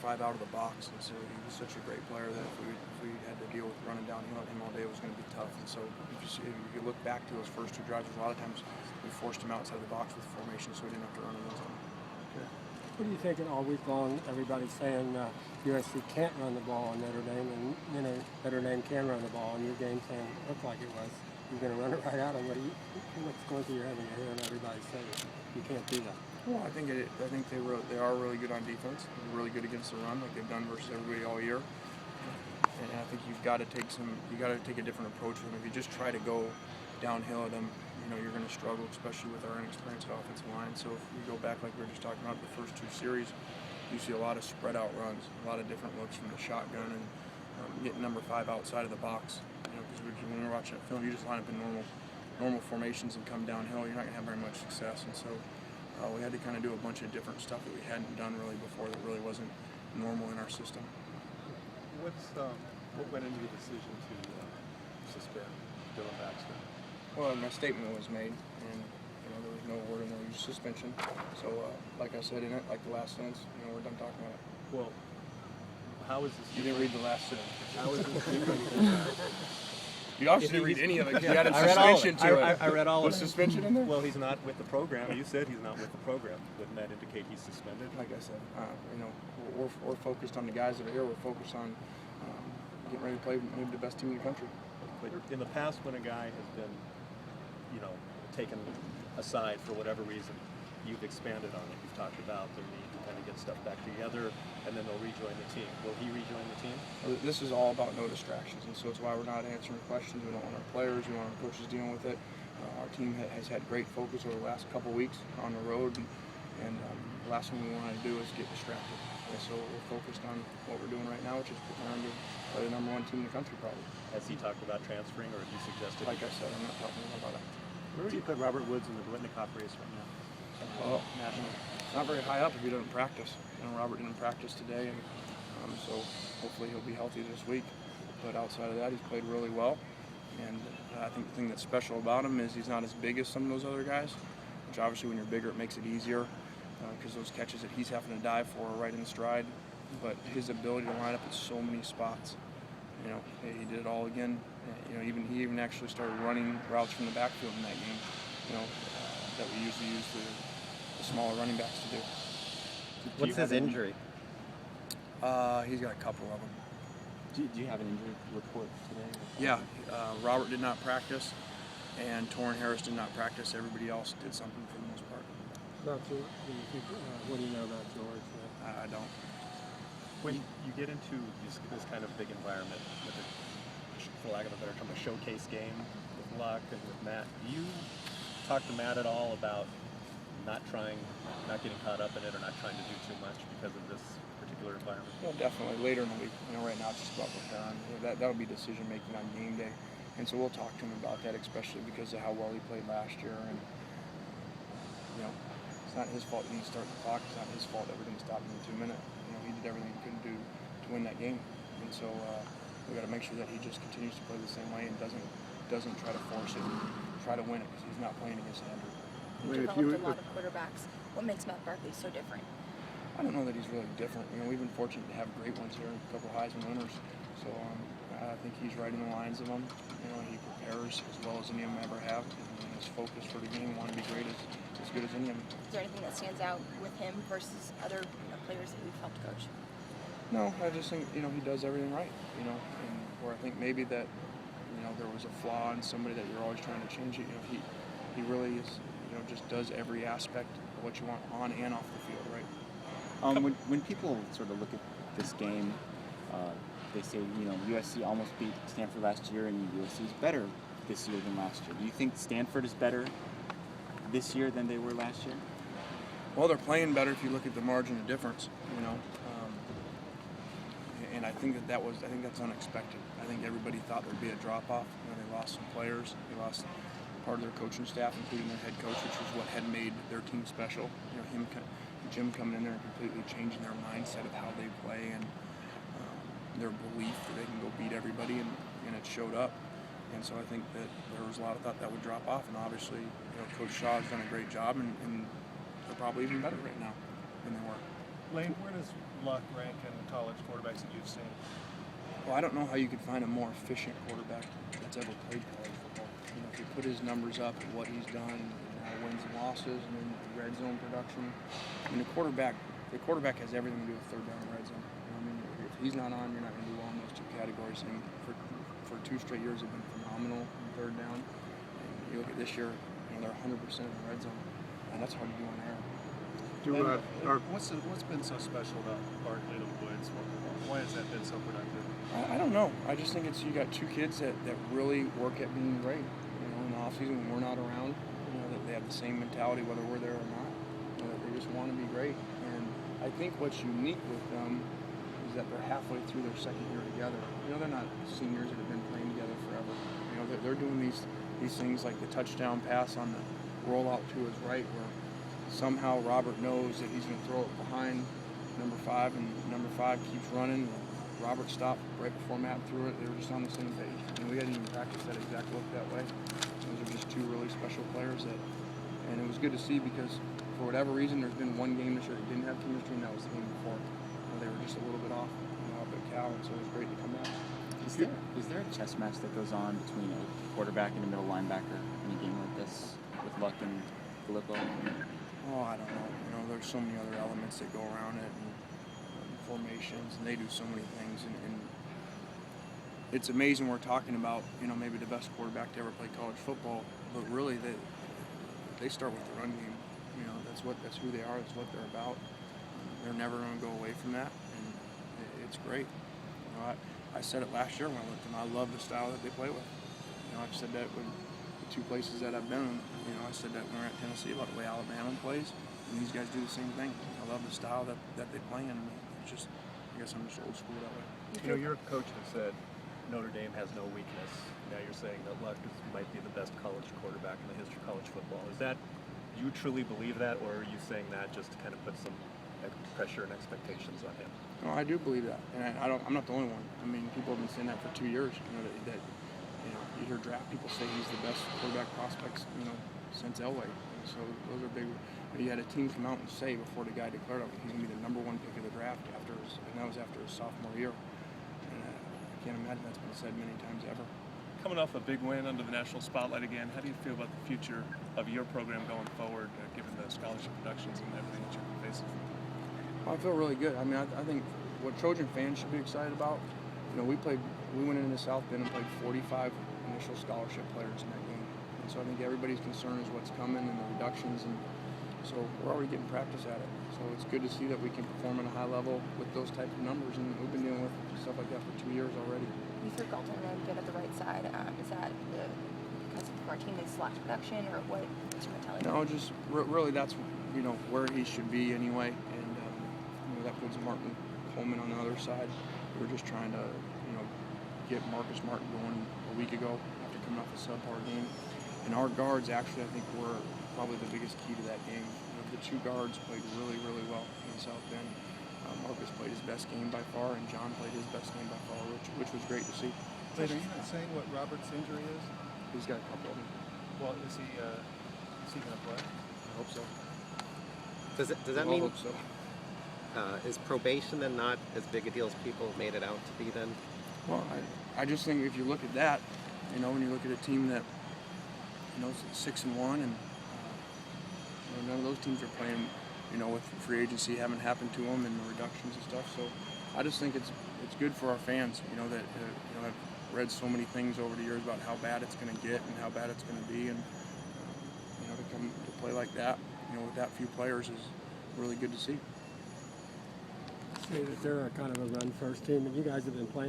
5 out of the box, and so he was such a great player that if we had to deal with running downhill at him all day, it was going to be tough. And so if you look back to those first 2 drives, a lot of times we forced him outside the box with formation, so we didn't have to run in those on him. Okay. What are you thinking all week long? Everybody's saying USC can't run the ball on Notre Dame, and Notre Dame can run the ball, and your game plan looked like it was. You're going to run it right at them. What's going through your head when you're hearing everybody say you can't do that? Well, I think they are really good on defense. They're really good against the run, like they've done versus everybody all year. And I think you got to take a different approach with them. If you just try to go downhill at them, you're going to struggle, especially with our inexperienced offensive line. So if you go back, like we were just talking about, the first 2 series, you see a lot of spread out runs, a lot of different looks from the shotgun, and getting number 5 outside of the box. Because when we're watching that film, you just line up in normal formations and come downhill, you're not going to have very much success. And so we had to kind of do a bunch of different stuff that we hadn't done really before, that really wasn't normal in our system. What went into the decision to suspend Dylan Baxter? Well, my statement was made, and there was no word in there, just suspension. So, like I said in it, like the last sentence, we're done talking about it. Well, how is this? You didn't read the last sentence. How is this different? You obviously didn't read any of it. You added I suspension to it. I read all of it. Was suspension in there? Well, he's not with the program. You said he's not with the program. Wouldn't that indicate he's suspended? Like I said, we're focused on the guys that are here. We're focused on getting ready to play maybe the best team in the country. But in the past, when a guy has been, taken aside for whatever reason, you've expanded on it. You've talked about their need to kind of get stuff back together, and then they'll rejoin the team. Will he rejoin the team? This is all about no distractions, and so it's why we're not answering questions. We don't want our players, we want our coaches dealing with it. Our team has had great focus over the last couple weeks on the road, and the last thing we want to do is get distracted. And so we're focused on what we're doing right now, which is preparing to play the #1 team in the country, probably. Has he talked about transferring, or have you suggested? Like I said, I'm not talking about it. Where do you put Robert Woods in the Blitnikoff race right now? Well, not very high up if he doesn't practice. Robert didn't practice today, and so hopefully he'll be healthy this week. But outside of that, he's played really well. And I think the thing that's special about him is he's not as big as some of those other guys, which obviously when you're bigger it makes it easier because those catches that he's having to dive for are right in stride. But his ability to line up in so many spots, he did it all again. He even actually started running routes from the backfield in that game, that we usually use the smaller running backs to do. What's his injury? He's got a couple of them. Do you have an injury report today? Yeah, Robert did not practice, and Torrin Harris did not practice. Everybody else did something for the most part. What do you know about George? I don't. When you get into this kind of big environment, with for lack of a better term, a showcase game with Luck and with Matt, do you talk to Matt at all about not getting caught up in it, or not trying to do too much because of this particular environment? Well, definitely later in the week. Right now it's just about preparing. That'll be decision making on game day, and so we'll talk to him about that, especially because of how well he played last year. And it's not his fault he didn't start the clock. It's not his fault that we didn't stop him in 2 minutes. He did everything he could do to win that game, and so we got to make sure that he just continues to play the same way and doesn't try to force it, try to win it, because he's not playing against Andrew. You've developed a lot of quarterbacks. What makes Matt Barkley so different? I don't know that he's really different. We've been fortunate to have great ones here, a couple of Heisman winners. So I think he's right in the lines of them. He prepares as well as any of them ever have. And his focus for the game, want to be great, as good as any of them. Is there anything that stands out with him versus other players that we've helped coach? No, I just think he does everything right. And where I think maybe that there was a flaw in somebody that you're always trying to change it. He really is. Just does every aspect of what you want on and off the field, right? When people sort of look at this game, they say, USC almost beat Stanford last year, and USC is better this year than last year. Do you think Stanford is better this year than they were last year? Well, they're playing better if you look at the margin of difference, and I think that's unexpected. I think everybody thought there'd be a drop-off. They lost some players. They lost part of their coaching staff, including their head coach, which was what had made their team special. Jim coming in there and completely changing their mindset of how they play and their belief that they can go beat everybody, and it showed up. And so I think that there was a lot of thought that would drop off, and obviously, Coach Shaw has done a great job, and they're probably even better right now than they were. Lane, where does Luck rank in the college quarterbacks that you've seen? Well, I don't know how you could find a more efficient quarterback that's ever played college football. You know, if you put his numbers up and what he's done, and now wins and losses, and then the red zone production. I mean, the quarterback has everything to do with third down and red zone. You know, I mean, if he's not on, you're not going to do well in those two categories. And for 2 straight years, have been phenomenal in third down. And you look at this year, you know, they're 100% in the red zone, and that's hard to do on air. What's been so special about Barkley to Woods? Why has that been so productive? I don't know. I just think you got 2 kids that really work at being great. You know, in the off season when we're not around, you know, that they have the same mentality whether we're there or not. You know, that they just want to be great. And I think what's unique with them is that they're halfway through their second year together. You know, they're not seniors that have been playing together forever. You know, they're doing these things like the touchdown pass on the rollout to his right, where somehow Robert knows that he's going to throw it behind number 5, and number 5 keeps running. Robert stopped right before Matt threw it. They were just on the same page. And we hadn't even practiced that exact look that way. Those are just 2 really special players and it was good to see because for whatever reason, there's been one game this year that didn't have chemistry, and that was the game before. They were just a little bit off, up at Cal, and so it was great to come back. Is there a chess match that goes on between a quarterback and a middle linebacker in a game like this with Luck and Filippo? Oh, I don't know. You know, there's so many other elements that go around it, and formations, and they do so many things, and it's amazing we're talking about, you know, maybe the best quarterback to ever play college football, but really they start with the run game. You know, that's who they are, that's what they're about. They're never going to go away from that, and it's great. You know, I said it last year when I looked at them. I love the style that they play with. You know, I've said that with the 2 places that I've been in. You know, I said that when we were at Tennessee about the way Alabama plays, and these guys do the same thing. I love the style that they play in. It's just, I guess I'm just old school that way. You know, your coach has said Notre Dame has no weakness. Now you're saying that Luck might be the best college quarterback in the history of college football. Do you truly believe that, or are you saying that just to kind of put some pressure and expectations on him? No, I do believe that, and I'm not the only one. I mean, people have been saying that for 2 years. You know, that you know, you hear draft people say he's the best quarterback prospects, you know, since Elway. And so those are big. You had a team come out and say before the guy declared it, he's going to be the #1 pick of the draft and that was after his sophomore year. And I can't imagine that's been said many times ever. Coming off a big win under the national spotlight again, how do you feel about the future of your program going forward, given the scholarship productions and everything that you're facing? Well, I feel really good. I mean, I think what Trojan fans should be excited about, you know, we went into South Bend and played 45 initial scholarship players in that game. And so I think everybody's concern is what's coming and the reductions, and so we're already getting practice at it. So it's good to see that we can perform at a high level with those type of numbers, and we've been dealing with stuff like that for 2 years already. You threw Galton really good at the right side. Is that because of Martinez slash production, or what's your mentality? No, just really that's, you know, where he should be anyway, and you know, that puts Martin Coleman on the other side. We were just trying to, you know, get Marcus Martin going a week ago after coming off a subpar game, and our guards actually I think were probably the biggest key to that game. You know, the 2 guards played really, really well in South Bend. Marcus played his best game by far, and John played his best game by far, which was great to see. Wait, are you not saying what Robert's injury is? He's got a couple of them. Well, is he going to play? I hope so. Does that I mean hope so. is probation then not as big a deal as people made it out to be then? Well, I just think if you look at that, you know, when you look at a team that, you know, is 6-1, and you know, none of those teams are playing, you know, with free agency haven't happened to them and the reductions and stuff. So I just think it's good for our fans, you know, that you know, I've read so many things over the years about how bad it's going to get and how bad it's going to be, and you know, to come to play like that, you know, with that few players is really good to see. Say that they're a kind of a run-first team, and you guys have been playing